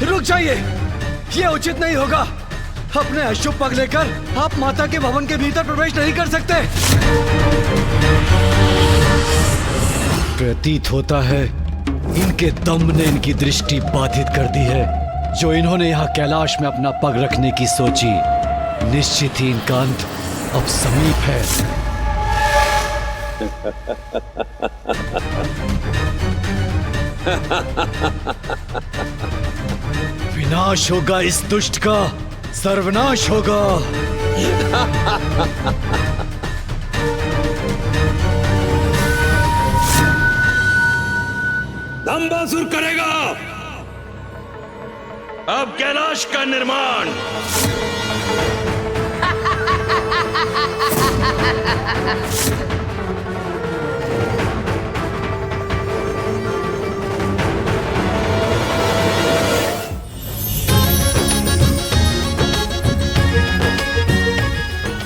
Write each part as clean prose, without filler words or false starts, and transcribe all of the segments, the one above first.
रुक जाइए, ये उचित नहीं होगा। अपने अशुभ पग लेकर आप माता के भवन के भीतर प्रवेश नहीं कर सकते। प्रतीत होता है इनके दम ने इनकी दृष्टि बाधित कर दी है। जो इन्होंने यहाँ कैलाश में अपना पग रखने की सोची, निश्चित ही इनका अंत अब समीप है। विनाश होगा इस दुष्ट का, सर्वनाश होगा। दंबासुर करेगा अब कैलाश का निर्माण।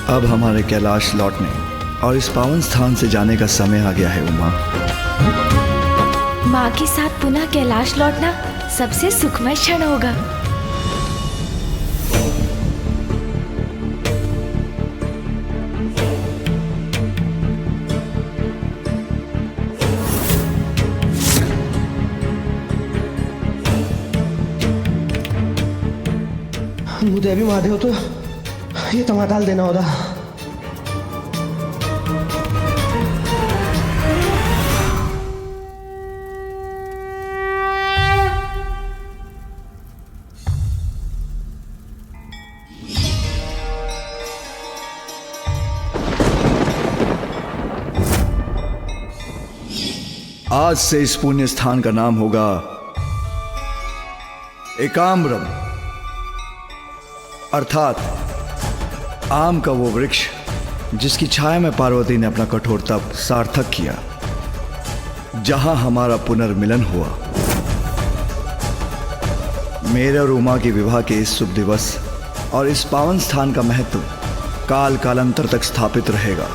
अब हमारे कैलाश लौटने और इस पावन स्थान से जाने का समय आ गया है उमा। माँ के साथ पुनः कैलाश लौटना सबसे सुखमय क्षण होगा। देवी महादेव तो ये टमाटाल देना होगा। आज से इस पुण्य स्थान का नाम होगा एकाम्रम, अर्थात आम का वो वृक्ष जिसकी छाया में पार्वती ने अपना कठोर तप सार्थक किया, जहां हमारा पुनर्मिलन हुआ। मेरे और उमा के विवाह के इस शुभ दिवस और इस पावन स्थान का महत्व काल कालांतर तक स्थापित रहेगा।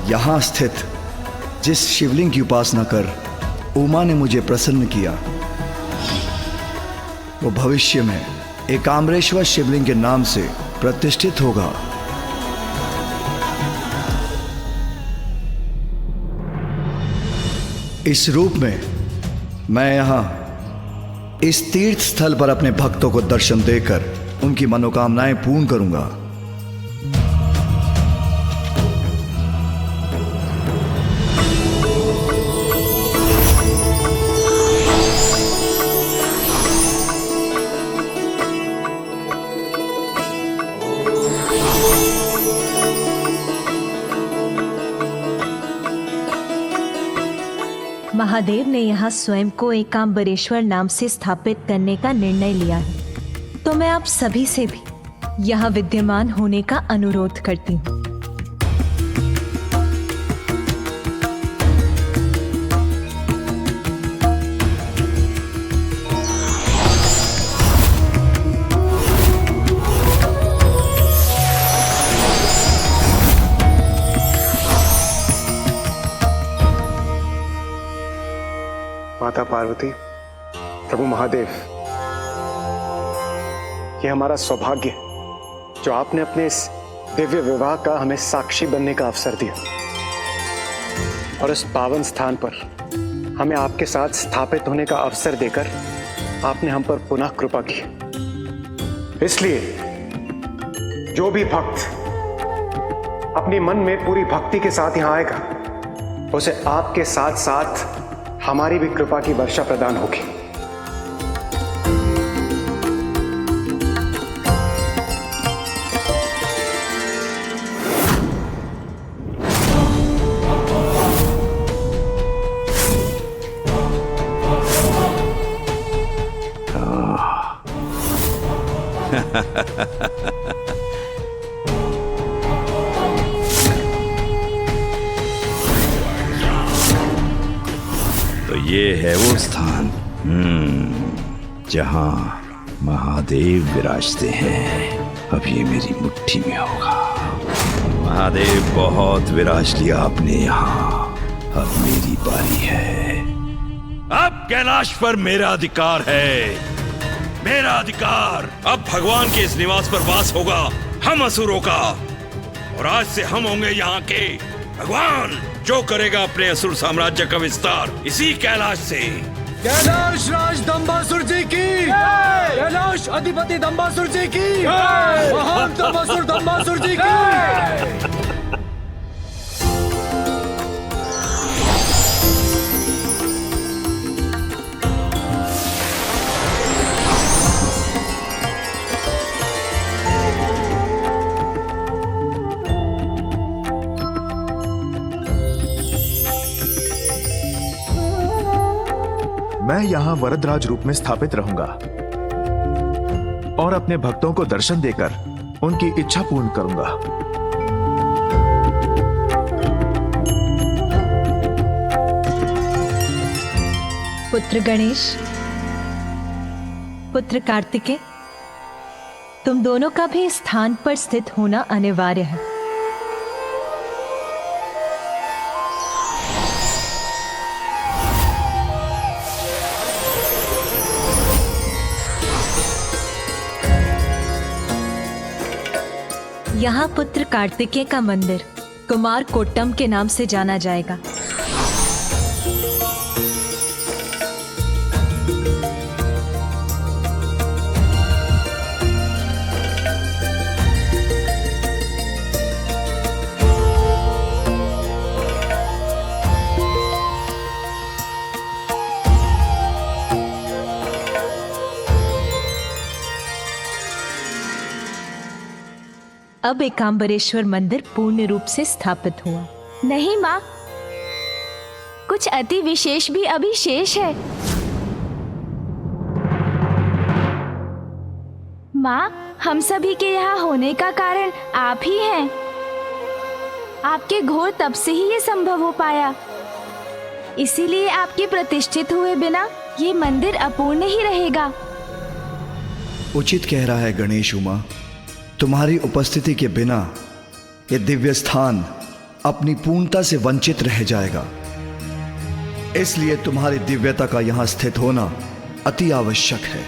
यहां स्थित जिस शिवलिंग की उपासना कर उमा ने मुझे प्रसन्न किया, वो भविष्य में एकाम्रेश्वर शिवलिंग के नाम से प्रतिष्ठित होगा। इस रूप में मैं यहां इस तीर्थ स्थल पर अपने भक्तों को दर्शन देकर उनकी मनोकामनाएं पूर्ण करूंगा। महादेव ने यहाँ स्वयं को एकाम्बरेश्वर नाम से स्थापित करने का निर्णय लिया है, तो मैं आप सभी से भी यहाँ विद्यमान होने का अनुरोध करती हूँ। माता पार्वती, प्रभु महादेव, यह हमारा सौभाग्य है जो आपने अपने इस दिव्य विवाह का हमें साक्षी बनने का अवसर दिया और इस पावन स्थान पर हमें आपके साथ स्थापित होने का अवसर देकर आपने हम पर पुनः कृपा की। इसलिए जो भी भक्त अपनी मन में पूरी भक्ति के साथ यहां आएगा, उसे आपके साथ साथ हमारी भी कृपा की वर्षा प्रदान होगी। तो ये है वो स्थान जहां महादेव विराजते हैं। अब ये मेरी मुट्ठी में होगा। महादेव बहुत विराज लिया आपने यहाँ, अब मेरी बारी है। अब कैलाश पर मेरा अधिकार है, मेरा अधिकार। अब भगवान के इस निवास पर वास होगा हम असुरों का, और आज से हम होंगे यहाँ के भगवान। जो करेगा अपने असुर साम्राज्य का विस्तार इसी कैलाश से। कैलाश राज दंबासुर जी की, कैलाश अधिपति दंबासुर जी की, महान दंबासुर दंबासुर जी की। मैं यहाँ वरदराज रूप में स्थापित रहूंगा और अपने भक्तों को दर्शन देकर उनकी इच्छा पूर्ण करूंगा। पुत्र गणेश, पुत्र कार्तिकेय, तुम दोनों का भी इस स्थान पर स्थित होना अनिवार्य है। यहाँ पुत्र कार्तिकेय का मंदिर कुमार कोट्टम के नाम से जाना जाएगा। अब एकांबरेश्वर मंदिर पूर्ण रूप से स्थापित हुआ। नहीं माँ, कुछ अति विशेष भी अभी शेष है। माँ, हम सभी के यहाँ होने का कारण आप ही हैं। आपके घोर तप से ही ये संभव हो पाया। इसीलिए आपके प्रतिष्ठित हुए बिना ये मंदिर अपूर्ण ही रहेगा। उचित कह रहा है गणेश उमा। तुम्हारी उपस्थिति के बिना यह दिव्य स्थान अपनी पूर्णता से वंचित रह जाएगा। इसलिए तुम्हारी दिव्यता का यहां स्थित होना अति आवश्यक है।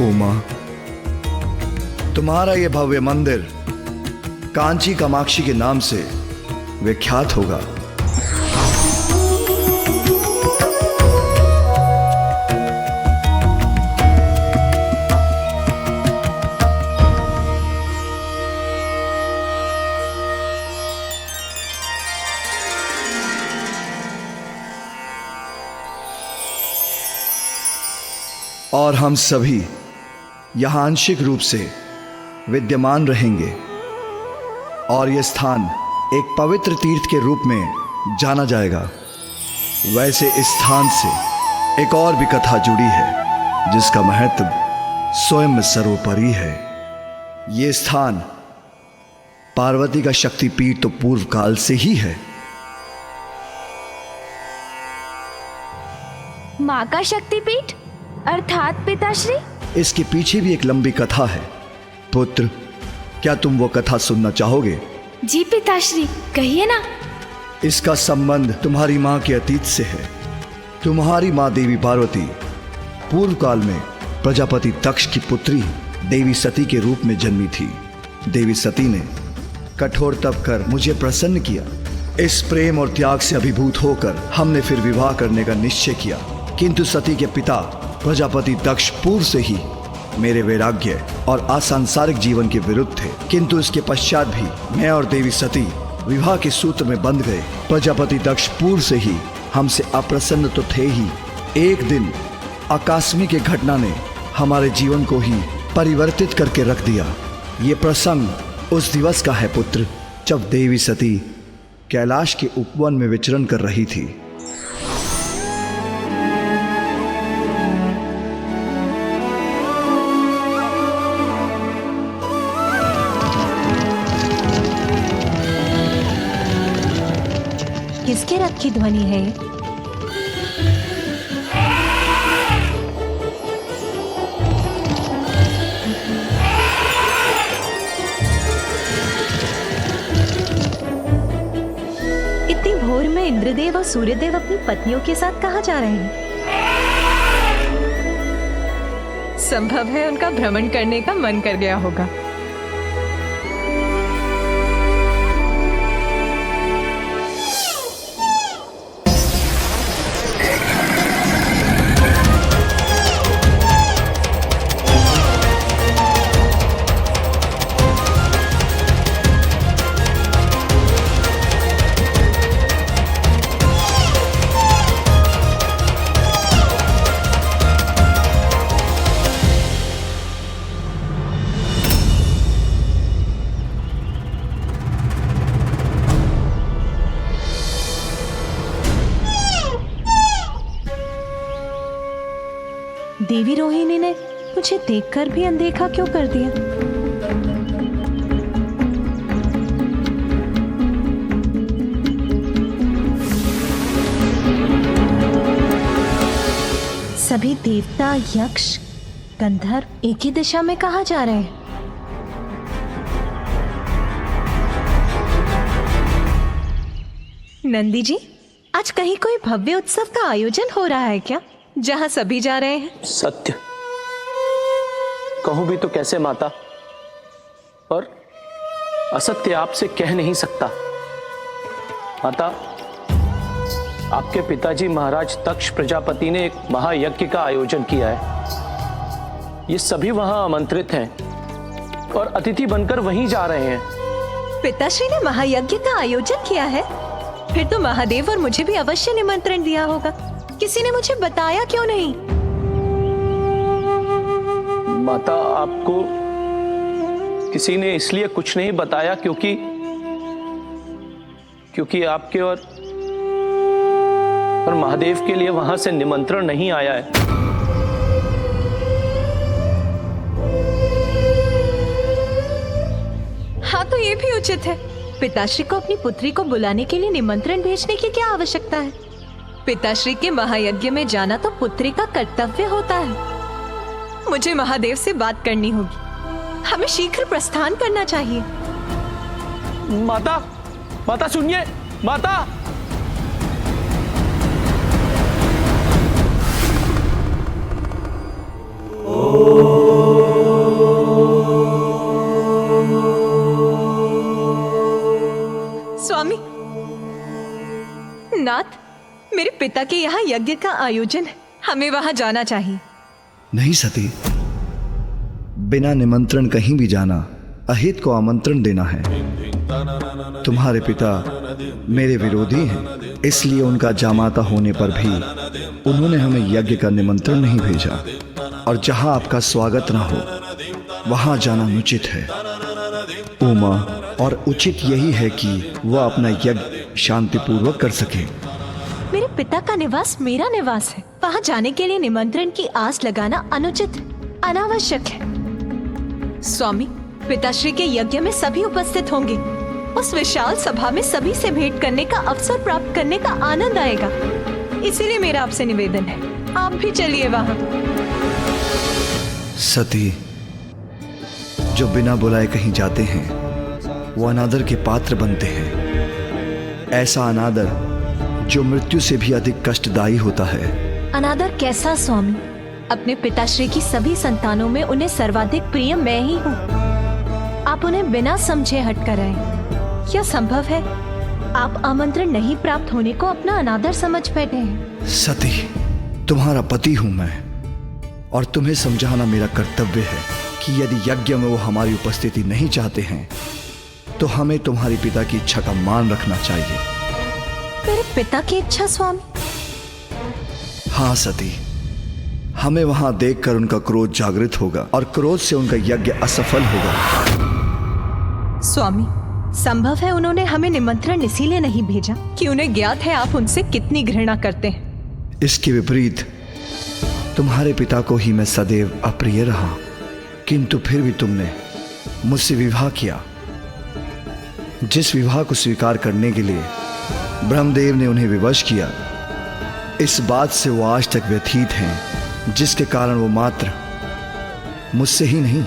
उमा, तुम्हारा यह भव्य मंदिर कांची कामाक्षी के नाम से विख्यात होगा। और हम सभी यहां आंशिक रूप से विद्यमान रहेंगे और यह स्थान एक पवित्र तीर्थ के रूप में जाना जाएगा। वैसे इस स्थान से एक और भी कथा जुड़ी है जिसका महत्व स्वयं में सर्वोपरि है। यह स्थान पार्वती का शक्तिपीठ तो पूर्व काल से ही है। माँ का शक्तिपीठ अर्थात पिताश्री? इसके पीछे भी एक लंबी कथा है। पुत्र, क्या तुम वो कथा सुनना चाहोगे? जी पिताश्री, कहिए ना। इसका संबंध तुम्हारी माँ के अतीत से है। तुम्हारी माँ देवी पार्वती पूर्व काल में प्रजापति दक्ष की पुत्री देवी सती के रूप में जन्मी थी। देवी सती ने कठोर तप कर मुझे प्रसन्न किया। इस प्रेम और त्याग से अभिभूत होकर हमने फिर विवाह करने का निश्चय किया, किंतु सती के पिता प्रजापति दक्ष पूर्व से ही मेरे वैराग्य और असंसारिक जीवन के विरुद्ध थे। किंतु इसके पश्चात भी मैं और देवी सती विवाह के सूत्र में बंध गए। प्रजापति दक्ष पूर्व से ही हमसे अप्रसन्न तो थे ही, एक दिन आकस्मिक एक घटना ने हमारे जीवन को ही परिवर्तित करके रख दिया। ये प्रसंग उस दिवस का है पुत्र, जब देवी सती कैलाश के उपवन में विचरण कर रही थी। किसके रथ की ध्वनि है ये? इतनी भोर में इंद्रदेव और सूर्यदेव अपनी पत्नियों के साथ कहाँ जा रहे हैं? संभव है उनका भ्रमण करने का मन कर गया होगा। देवी रोहिणी ने मुझे देखकर भी अनदेखा क्यों कर दिया? सभी देवता, यक्ष, गंधर्व एक ही दिशा में कहाँ जा रहे हैं? नंदी जी, आज कहीं कोई भव्य उत्सव का आयोजन हो रहा है क्या, जहां सभी जा रहे हैं? सत्य कहूं भी तो कैसे माता, और असत्य आपसे कह नहीं सकता। माता, आपके पिताजी महाराज तक्ष प्रजापति ने एक महायज्ञ का आयोजन किया है। ये सभी वहां आमंत्रित हैं और अतिथि बनकर वहीं जा रहे हैं। पिताश्री ने महायज्ञ का आयोजन किया है? फिर तो महादेव और मुझे भी अवश्य निमंत्रण दिया होगा। किसी ने मुझे बताया क्यों नहीं? माता, आपको किसी ने इसलिए कुछ नहीं बताया क्योंकि आपके और महादेव के लिए वहां से निमंत्रण नहीं आया है। हाँ, तो ये भी उचित है। पिताश्री को अपनी पुत्री को बुलाने के लिए निमंत्रण भेजने की क्या आवश्यकता है? पिताश्री के महायज्ञ में जाना तो पुत्री का कर्तव्य होता है। मुझे महादेव से बात करनी होगी। हमें शीघ्र प्रस्थान करना चाहिए। माता सुनिए, माता। स्वामी, नाथ, मेरे पिता के यहाँ यज्ञ का आयोजन है, हमें वहां जाना चाहिए। नहीं सती, बिना निमंत्रण कहीं भी जाना अहित को आमंत्रण देना है। तुम्हारे पिता मेरे विरोधी हैं, इसलिए उनका जामाता होने पर भी उन्होंने हमें यज्ञ का निमंत्रण नहीं भेजा। और जहां आपका स्वागत ना हो वहां जाना अनुचित है उमा, और उचित यही है कि वह अपना यज्ञ शांतिपूर्वक कर सके। मेरे पिता का निवास मेरा निवास है। वहां जाने के लिए निमंत्रण की आस लगाना अनुचित, अनावश्यक है। स्वामी, पिताश्री के यज्ञ में सभी उपस्थित होंगे। उस विशाल सभा में सभी से भेंट करने का अवसर प्राप्त करने का आनंद आएगा। इसीलिए मेरा आपसे निवेदन है, आप भी चलिए वहां। सती, जो बिना बुलाए कहीं जाते हैं वो अनादर के पात्र बनते हैं। ऐसा अनादर जो मृत्यु से भी अधिक कष्टदायी होता है। अनादर कैसा स्वामी? अपने पिताश्री की सभी संतानों में उन्हें सर्वाधिक प्रिय मैं ही हूँ। आप उन्हें बिना समझे हट कर आए। क्या संभव है आप आमंत्रण नहीं प्राप्त होने को अपना अनादर समझ बैठे हैं? सती, तुम्हारा पति हूं मैं, और तुम्हें समझाना मेरा कर्तव्य है कि यदि यज्ञ में वो हमारी उपस्थिति नहीं चाहते हैं तो हमें तुम्हारे पिता की इच्छा का मान रखना चाहिए। मेरे पिता की इच्छा स्वामी? हाँ सती, हमें वहां देखकर उनका क्रोध जागृत होगा और क्रोध से उनका यज्ञ असफल होगा। स्वामी, संभव है उन्होंने हमें निमंत्रण इसीलिए नहीं भेजा कि उन्हें ज्ञात है आप उनसे कितनी घृणा करते हैं। इसके विपरीत तुम्हारे पिता को ही मैं सदैव अप्रिय रहा, किंतु फिर भी तुमने मुझसे विवाह किया। जिस विवाह को स्वीकार करने के लिए ब्रह्मदेव ने उन्हें विवश किया, इस बात से वो आज तक व्यथित हैं, जिसके कारण वो मात्र मुझसे ही नहीं,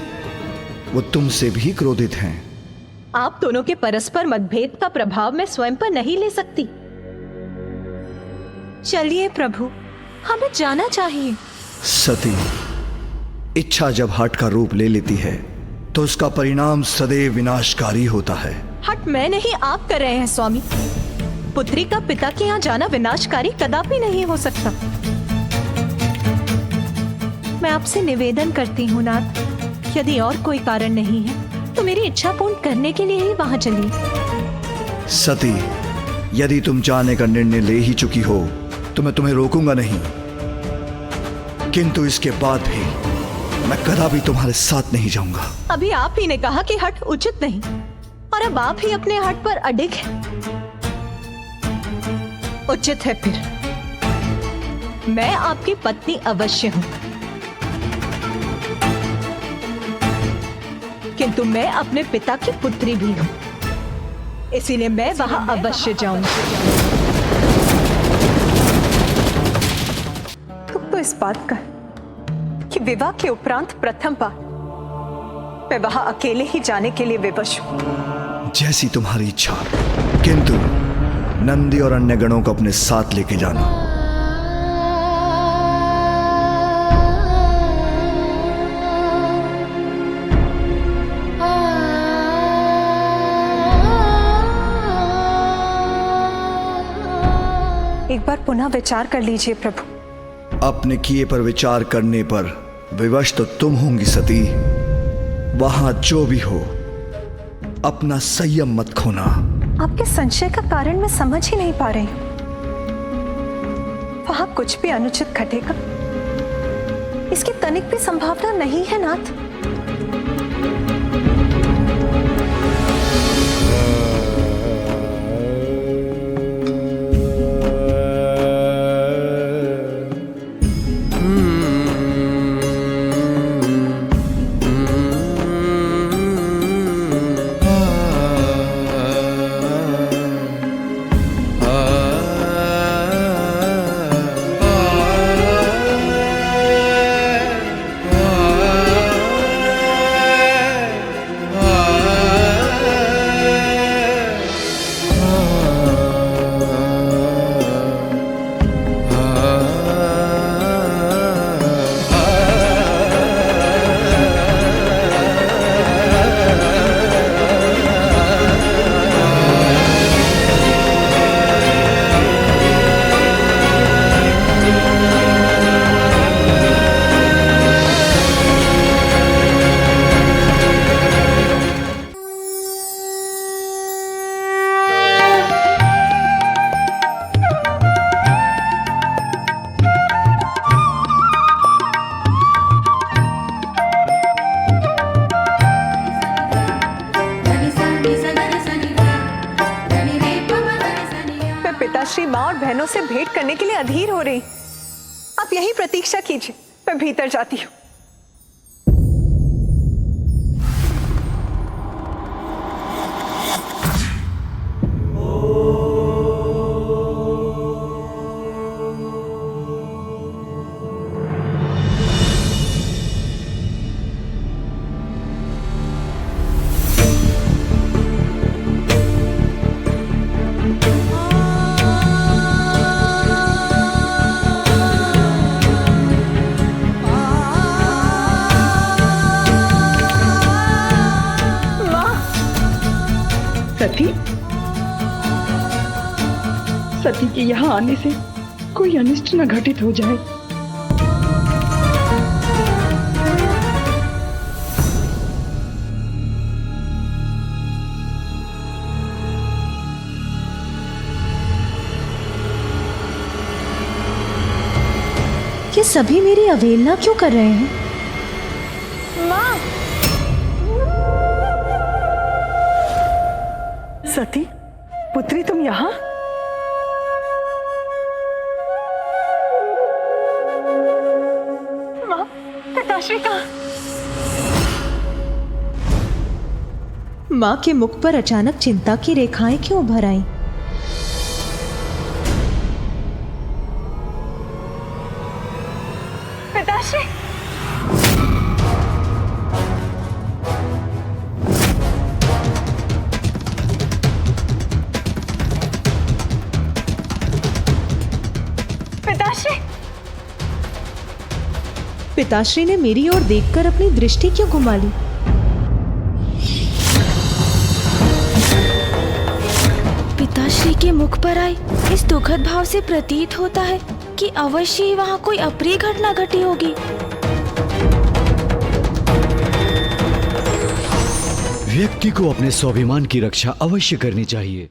वो तुमसे भी क्रोधित हैं। आप दोनों के परस्पर मतभेद का प्रभाव मैं स्वयं पर नहीं ले सकती। चलिए प्रभु, हमें जाना चाहिए। सती, इच्छा जब हठ का रूप ले लेती है तो उसका परिणाम सदैव विनाशकारी होता है। हट मैं नहीं, आप कर रहे हैं स्वामी। पुत्री का पिता के यहाँ जाना विनाशकारी कदापि नहीं हो सकता। मैं आपसे निवेदन करती हूँ नाथ, यदि और कोई कारण नहीं है तो मेरी इच्छा पूर्ण करने के लिए ही वहां चलिए। सती, यदि तुम जाने का निर्णय ले ही चुकी हो तो मैं तुम्हें रोकूंगा नहीं, किंतु इसके बाद भी मैं कदापि तुम्हारे साथ नहीं जाऊंगा। अभी आप ही ने कहा कि हट उचित नहीं, और अब आप ही अपने हट पर अडिग हैं। उचित है फिर, मैं आपकी पत्नी अवश्य हूं, किंतु मैं अपने पिता की पुत्री भी हूं, इसीलिए मैं वहां अवश्य जाऊंगी। तुम तो इस बात का कि विवाह के उपरांत प्रथम बार मैं वहां अकेले ही जाने के लिए विवश हूं। जैसी तुम्हारी इच्छा, किंतु नंदी और अन्य गणों को अपने साथ लेके जाना। एक बार पुनः विचार कर लीजिए प्रभु। अपने किए पर विचार करने पर विवश तो तुम होंगी सती। वहां जो भी हो, अपना संयम मत खोना। आपके संशय का कारण मैं समझ ही नहीं पा रही हूं। वहां कुछ भी अनुचित घटेगा, इसकी तनिक भी संभावना नहीं है नाथ। पिताश्री माँ और बहनों से भेंट करने के लिए अधीर हो रही। आप यही प्रतीक्षा कीजिए, मैं भीतर जाती हूँ। सती के यहाँ आने से कोई अनिष्ट न घटित हो जाए। ये सभी मेरी अवहेलना क्यों कर रहे हैं? माँ! सती, पुत्री तुम यहाँ? माँ, पिताश्री कहाँ? माँ के मुख पर अचानक चिंता की रेखाएं क्यों उभर आईं? पिताश्री! पिताश्री! पिताश्री ने मेरी ओर देखकर अपनी दृष्टि क्यों घुमा ली? पिताश्री के मुख पर आए इस दुखद भाव से प्रतीत होता है कि अवश्य ही वहाँ कोई अप्रिय घटना घटी होगी। व्यक्ति को अपने स्वाभिमान की रक्षा अवश्य करनी चाहिए।